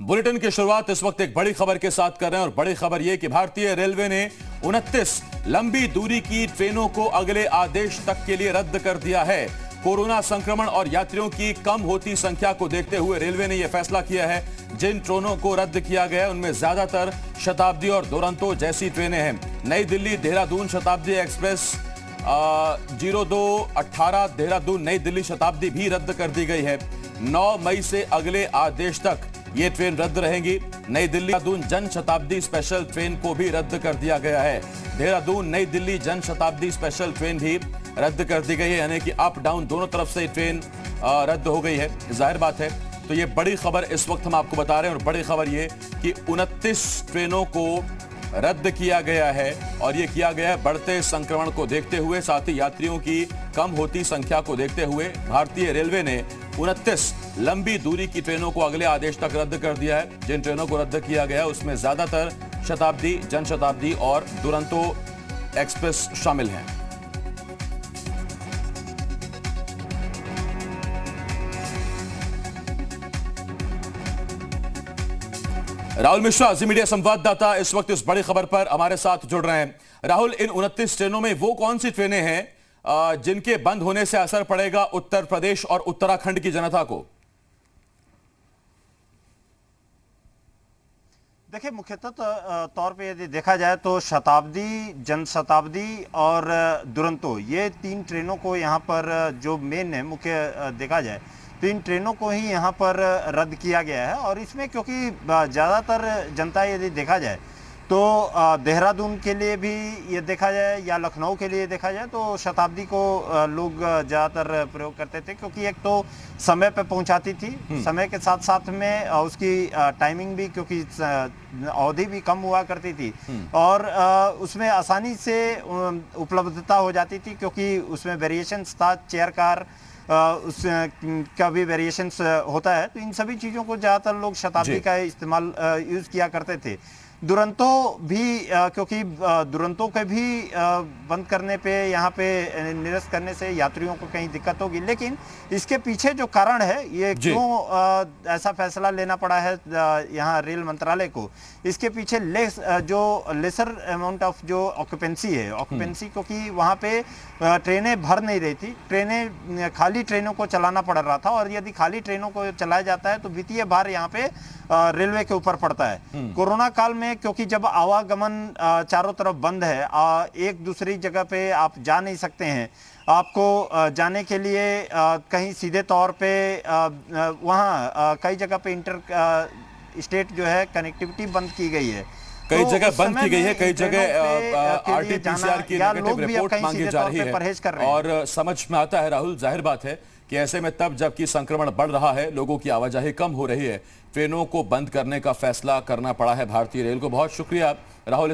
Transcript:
Bulletin की शुरुआत इस वक्त एक बड़ी खबर के साथ कर रहे हैं और बड़ी खबर यह कि भारतीय रेलवे ने 29 लंबी दूरी की ट्रेनों को अगले आदेश तक के लिए रद्द कर दिया है। कोरोना संक्रमण और यात्रियों की कम होती संख्या को देखते हुए रेलवे ने यह फैसला किया है। जिन ट्रेनों को रद्द किया गया है उनमें ज्यादातर शताब्दी और दुरंतो जैसी ट्रेनें हैं। नई दिल्ली देहरादून शताब्दी एक्सप्रेस 0218 देहरादून नई दिल्ली शताब्दी भी रद्द कर दी गई है। 9 मई से अगले आदेश तक ये ट्रेन रद्द रहेंगी। नई दिल्ली देहरादून जन शताब्दी स्पेशल ट्रेन को भी रद्द कर दिया गया है। देहरादून नई दिल्ली जन शताब्दी स्पेशल ट्रेन भी रद्द कर दी गई है, यानी कि अप डाउन दोनों तरफ से ट्रेन रद्द हो गई है। जाहिर बात है, तो ये बड़ी खबर इस वक्त हम आपको बता रहे हैं और बड़ी खबर ये कि 29 ट्रेनों को रद्द किया गया है और ये किया गया है बढ़ते संक्रमण को देखते हुए, साथ ही यात्रियों की कम होती संख्या को देखते हुए। भारतीय रेलवे ने 29 लंबी दूरी की ट्रेनों को अगले आदेश तक रद्द कर दिया है। जिन ट्रेनों को रद्द किया गया उसमें ज्यादातर शताब्दी, जनशताब्दी और दुरंतो एक्सप्रेस शामिल हैं। राहुल मिश्रा, जी मीडिया संवाददाता, इस वक्त इस बड़ी खबर पर हमारे साथ जुड़ रहे हैं। राहुल, इन 29 ट्रेनों में वो कौन सी ट्रेनें हैं जिनके बंद होने से असर पड़ेगा उत्तर प्रदेश और उत्तराखंड की जनता को? देखिए, मुख्यतः तौर पे यदि देखा जाए तो शताब्दी, जनशताब्दी और दुरंतो, ये 3 ट्रेनों को यहाँ पर जो मेन है मुख्य देखा जाए तो इन ट्रेनों को ही यहाँ पर रद्द किया गया है। और इसमें क्योंकि ज़्यादातर जनता यदि देखा जाए तो देहरादून के लिए भी ये देखा जाए या लखनऊ के लिए देखा जाए तो शताब्दी को लोग ज़्यादातर प्रयोग करते थे, क्योंकि एक तो समय पे पहुंचाती थी, समय के साथ साथ में उसकी टाइमिंग भी, क्योंकि अवधि भी कम हुआ करती थी और उसमें आसानी से उपलब्धता हो जाती थी, क्योंकि उसमें वेरिएशंस था, चेयर कार उस का भी वेरिएशंस होता है। तो इन सभी चीज़ों को ज़्यादातर लोग शताब्दी का इस्तेमाल यूज़ किया करते थे। दुरंतो भी क्योंकि दुरंतो के भी बंद करने पे, यहाँ पे निरस्त करने से यात्रियों को कहीं दिक्कत होगी, लेकिन इसके पीछे जो कारण है, ये क्यों ऐसा फैसला लेना पड़ा है यहाँ रेल मंत्रालय को, इसके पीछे जो लेसर अमाउंट ऑफ जो ऑक्यूपेंसी है, ऑक्यूपेंसी क्योंकि वहाँ पे ट्रेनें भर नहीं रही थी, खाली ट्रेनों को चलाना पड़ रहा था, और यदि खाली ट्रेनों को चलाया जाता है तो वित्तीय भार यहाँ पे रेलवे के ऊपर पड़ता है। कोरोना काल में क्योंकि जब आवागमन चारों तरफ बंद है, एक दूसरी जगह पे आप जा नहीं सकते हैं, आपको जाने के लिए कहीं सीधे तौर पे वहाँ कई जगह पे इंटर स्टेट जो है कनेक्टिविटी बंद की गई है, कई जगह बंद की गई है, कई जगह आरटीपीसीआर की नेगेटिव रिपोर्ट मांगी जा रही है। और समझ में आता है राहुल, जाहिर बात है कि ऐसे में तब जबकि संक्रमण बढ़ रहा है, लोगों की आवाजाही कम हो रही है, ट्रेनों को बंद करने का फैसला करना पड़ा है भारतीय रेल को। बहुत शुक्रिया राहुल।